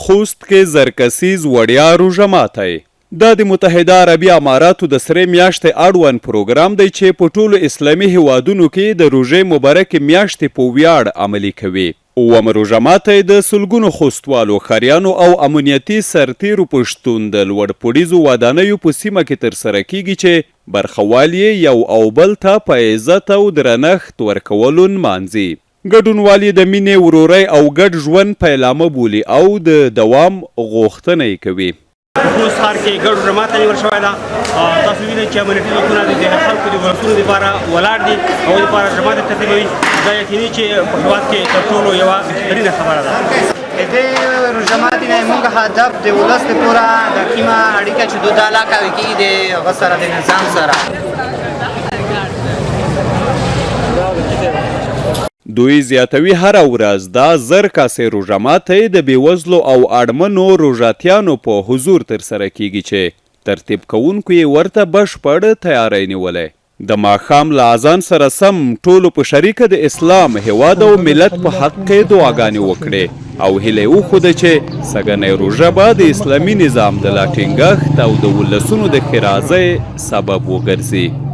خوست کې زرکسیز وړیا روژه ماتی. دا د متحده عربي اماراتو د سرې میاشتې اړوند پروګرام دی چې په ټولو اسلامي هیوادونو کې د روژې مبارکې میاشتې په ویاړ عملي کوي. اووم روژه ماتی د سلګونو خوستوالو، ښاریانو او امنیتي سرتیرو په شتون د لوړ پوړیزو ودانیو په سیمه کې ترسره کیږي چې برخوال یې یو او بل ته په عزت او درنښت ورکولو نمانځي. ګډونوال یې د مینې، ورورۍ او ګډ ژوند پیلامه بولي او د دوام غوښتنه یې کوي. خوست ښار کې ګډ روژه ماته نیول شوې ده. تاسو وینئ چې امنیتي ځواکونه د خلکو د ولسونو دپاره ولاړ دي او دپاره روژه ماته ترتیبوي. دا یقیني چې په هېواد کې تر ټولو یوه بهترینه خبره ده. د دې روژه ماتې نه زموږ هدف د ولس دپاره د کومه اړیکه چې دوی دا کوي کېږي د هغه سره د نظام سره دوی زیاتوي هره ورځ دا 1000 کاسې روژه ماتی د بېوزلو او اړمنو روژاتیانو په حضور ترسره کیږي چې ترتیب کوونکو یې ورته بشپړ تیاری نیولی. د ماښام له اذان سره سم ټولو په شریکه د اسلام، هیواد او ملت په حق کې دعاګانې وکړې او هیله یې وښوده چې سږنۍ روژه به د اسلامي نظام د لا ټینګښت او د ولسونو د ښېرازۍ سبب وګرځي.